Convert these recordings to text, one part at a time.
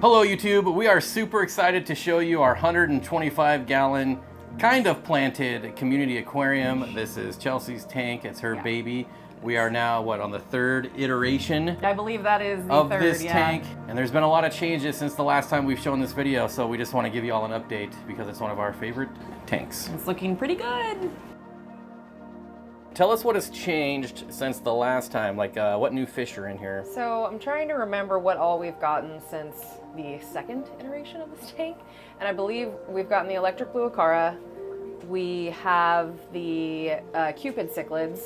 Hello YouTube, we are super excited to show you our 125 gallon kind of planted community aquarium. This is Chelsea's tank, it's her baby. We are now, on the third iteration? I believe that is the of third, this tank. And there's been a lot of changes since the last time we've shown this video, so we just want to give you all an update because it's one of our favorite tanks. It's looking pretty good. Tell us what has changed since the last time, what new fish are in here? So I'm trying to remember what all we've gotten since the second iteration of this tank. And I believe we've gotten the electric blue acara. We have the Cupid cichlids.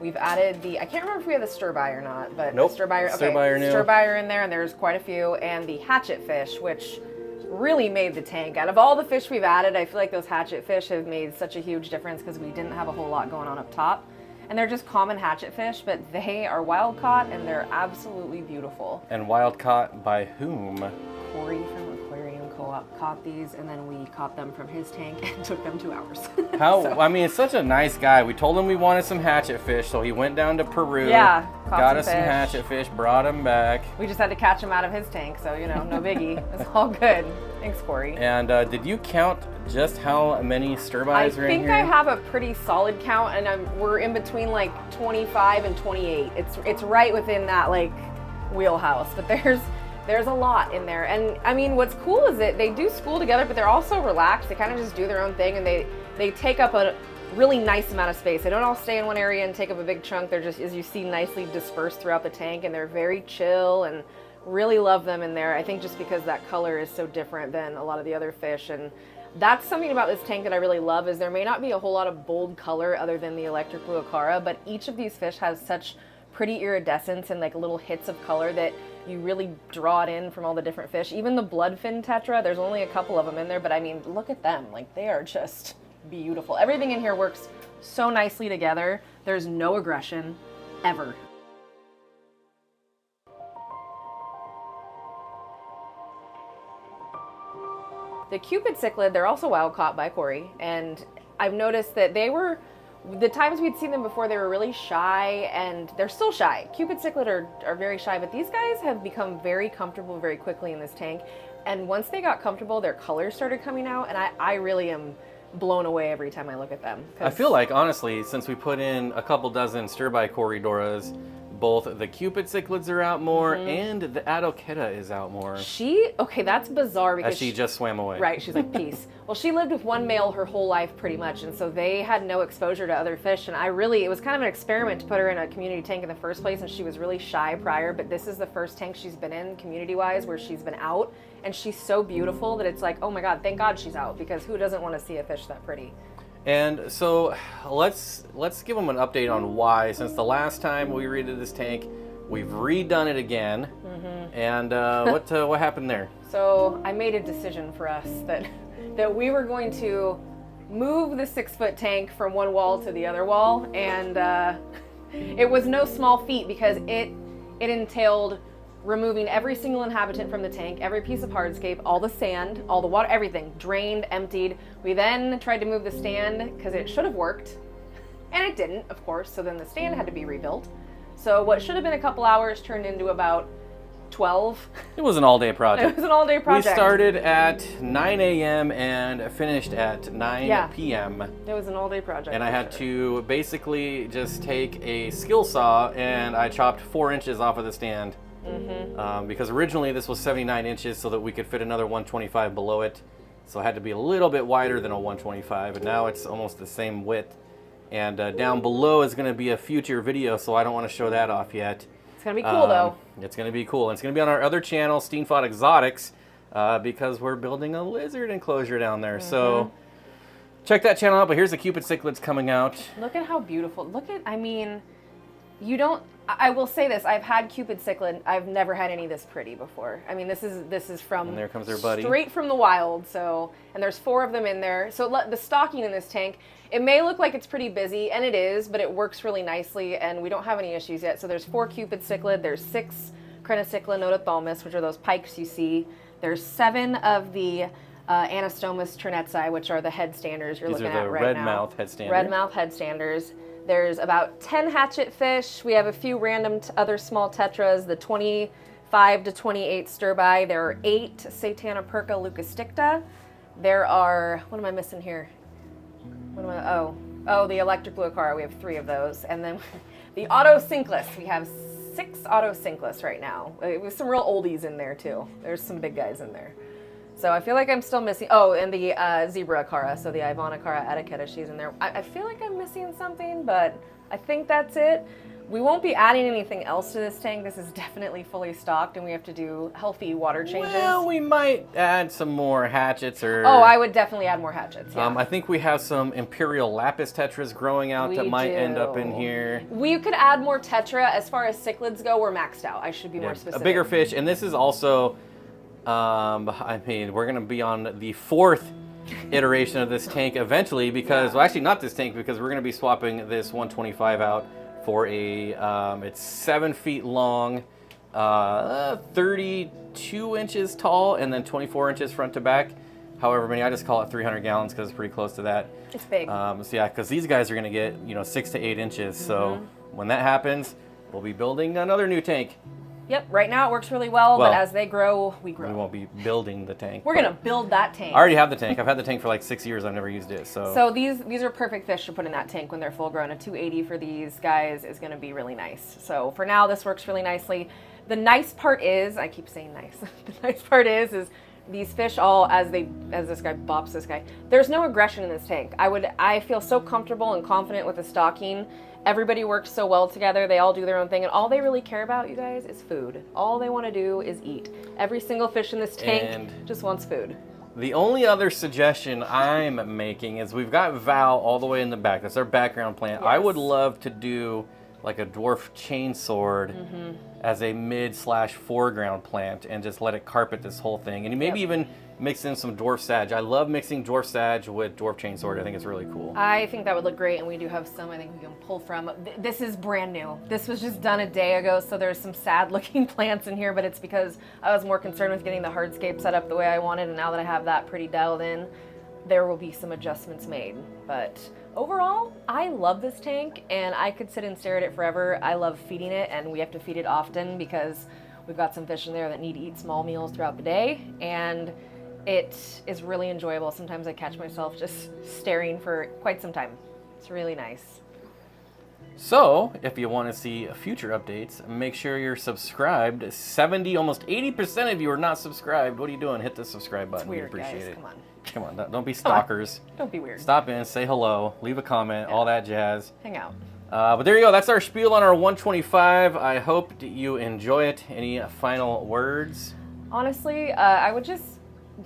We've added I can't remember if we have the stir-by or not, but nope. The stir-by, okay, stir-by are in there, and there's quite a few, and the hatchet fish, which really made the tank. Out of all the fish we've added, I feel like those hatchet fish have made such a huge difference because we didn't have a whole lot going on up top. And they're just common hatchet fish, but they are wild caught and they're absolutely beautiful. And wild caught by whom? Corey from Aquarium Co-op caught these, and then we caught them from his tank and took them to ours. I mean, it's such a nice guy. We told him we wanted some hatchet fish, so he went down to Peru. Yeah, got us some hatchet fish, brought them back. We just had to catch him out of his tank, so no biggie. It's all good. Thanks, Corey. And did you count just how many stir-bys are in here? I think I have a pretty solid count, and we're in between 25 and 28. It's right within that wheelhouse, but there's a lot in there. And I mean, what's cool is that they do school together, but they're also relaxed. They kind of just do their own thing, and they take up a really nice amount of space. They don't all stay in one area and take up a big chunk. They're just, as you see, nicely dispersed throughout the tank, and they're very chill, and really love them in there. I think just because that color is so different than a lot of the other fish. And that's something about this tank that I really love, is there may not be a whole lot of bold color other than the electric blue acara, but each of these fish has such pretty iridescence and little hits of color that you really draw it in from all the different fish. Even the bloodfin tetra, there's only a couple of them in there, but I mean, look at them. They are just beautiful. Everything in here works so nicely together. There's no aggression, ever. The Cupid cichlid, they're also wild caught by Corey, and I've noticed that the times we'd seen them before, they were really shy, and they're still shy. Cupid cichlid are very shy, but these guys have become very comfortable very quickly in this tank. And once they got comfortable, their colors started coming out, and I really am blown away every time I look at them. I feel like, honestly, since we put in a couple dozen stir-by Corridoras, both the Cupid cichlids are out more, and the Adoqueta is out more. Okay, that's bizarre because she just swam away. Right, she's like, peace. Well, she lived with one male her whole life pretty much, and so they had no exposure to other fish, and it was kind of an experiment to put her in a community tank in the first place, and she was really shy prior, but this is the first tank she's been in community-wise where she's been out, and she's so beautiful that it's like, oh my God, thank God she's out, because who doesn't want to see a fish that pretty? And so let's give them an update on why, since the last time we redid this tank, we've redone it again. And what happened there? So I made a decision for us that we were going to move the 6-foot tank from one wall to the other wall, and it was no small feat because it entailed removing every single inhabitant from the tank, every piece of hardscape, all the sand, all the water, everything, drained, emptied. We then tried to move the stand because it should have worked, and it didn't, of course, so then the stand had to be rebuilt. So what should have been a couple hours turned into about 12. It was an all-day project. It was an all-day project. We started at 9 a.m. and finished at 9 p.m. It was an all-day project. And I had to basically just take a skill saw and I chopped 4 inches off of the stand. Because originally this was 79 inches so that we could fit another 125 below it. So it had to be a little bit wider than a 125, and now it's almost the same width. And down below is going to be a future video, so I don't want to show that off yet. It's going to be cool though. It's going to be cool. And it's going to be on our other channel, Steenfott Exotics, because we're building a lizard enclosure down there. So check that channel out, but here's the Cupid cichlids coming out. Look at how beautiful. I will say this, I've had Cupid cichlid. I've never had any this pretty before. I mean, this is from, and there comes their buddy, straight from the wild. So, and there's 4 of them in there. So the stocking in this tank, it may look like it's pretty busy, and it is, but it works really nicely, and we don't have any issues yet. So there's 4 Cupid cichlid, there's 6 Crenocycla notothalmus, which are those pikes you see. There's 7 of the Anastomus trinetzi, which are the headstanders you're looking at right now. Red-mouth headstander. Red-mouth headstanders. There's about 10 hatchet fish. We have a few random other small tetras, the 25 to 28 sturbi. There are 8 Satanoperca leucosticta. There are, what am I missing here? Oh, the electric blue aquaria. We have 3 of those. And then the autosynclus. We have 6 autosynclus right now. With some real oldies in there too. There's some big guys in there. So I feel like I'm still missing, and the zebra acara, so the Ivanacara etiquetta, she's in there. I feel like I'm missing something, but I think that's it. We won't be adding anything else to this tank. This is definitely fully stocked, and we have to do healthy water changes. Well, we might add some more hatchets or... Oh, I would definitely add more hatchets, yeah. I think we have some Imperial Lapis tetras growing out that might end up in here. We could add more tetra. As far as cichlids go, we're maxed out. I should be more specific. A bigger fish, and this is also... I mean, we're going to be on the 4th iteration of this tank eventually because, well, actually not this tank because we're going to be swapping this 125 out for a, it's 7 feet long, 32 inches tall, and then 24 inches front to back. However many, I just call it 300 gallons because it's pretty close to that. It's big. So yeah, because these guys are going to get, 6 to 8 inches. So when that happens, we'll be building another new tank. Yep, right now it works really well, but as they grow, we grow. We won't be building the tank. We're going to build that tank. I already have the tank. I've had the tank for like 6 years. I've never used it. So these are perfect fish to put in that tank when they're full grown. A 280 for these guys is going to be really nice. So for now, this works really nicely. The nice part is, I keep saying nice, the nice part is these fish all, as this guy bops this guy, there's no aggression in this tank. I feel so comfortable and confident with the stocking. Everybody works so well together. They all do their own thing. And all they really care about, you guys, is food. All they want to do is eat. Every single fish in this tank just wants food. The only other suggestion I'm making is we've got Val all the way in the back. That's our background plant. Yes. I would love to do like a dwarf chainsword as a mid/foreground plant and just let it carpet this whole thing. And maybe even mix in some dwarf sage. I love mixing dwarf sage with dwarf chainsword. I think it's really cool. I think that would look great, and we do have some I think we can pull from. This is brand new. This was just done a day ago, so there's some sad looking plants in here, but it's because I was more concerned with getting the hardscape set up the way I wanted, and now that I have that pretty dialed in, there will be some adjustments made. But overall, I love this tank, and I could sit and stare at it forever. I love feeding it, and we have to feed it often because we've got some fish in there that need to eat small meals throughout the day, and it is really enjoyable. Sometimes I catch myself just staring for quite some time. It's really nice. So, if you want to see future updates, make sure you're subscribed. 70, almost 80% of you are not subscribed. What are you doing? Hit the subscribe button. It's weird, We appreciate guys. it. Come on, don't be stalkers. Don't be weird. Stop in, say hello, leave a comment, all that jazz. Hang out. But there you go. That's our spiel on our 125. I hope you enjoy it. Any final words? Honestly, I would just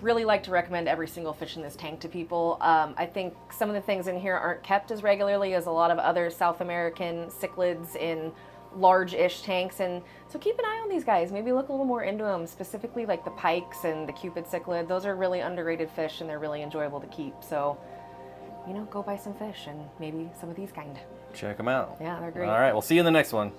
really like to recommend every single fish in this tank to people. I think some of the things in here aren't kept as regularly as a lot of other South American cichlids in large-ish tanks, and so keep an eye on these guys. Maybe look a little more into them, specifically like the pikes and the Cupid cichlid. Those are really underrated fish, and they're really enjoyable to keep. So, go buy some fish and maybe some of these kind. Check them out. Yeah, they're great. All right, we'll see you in the next one.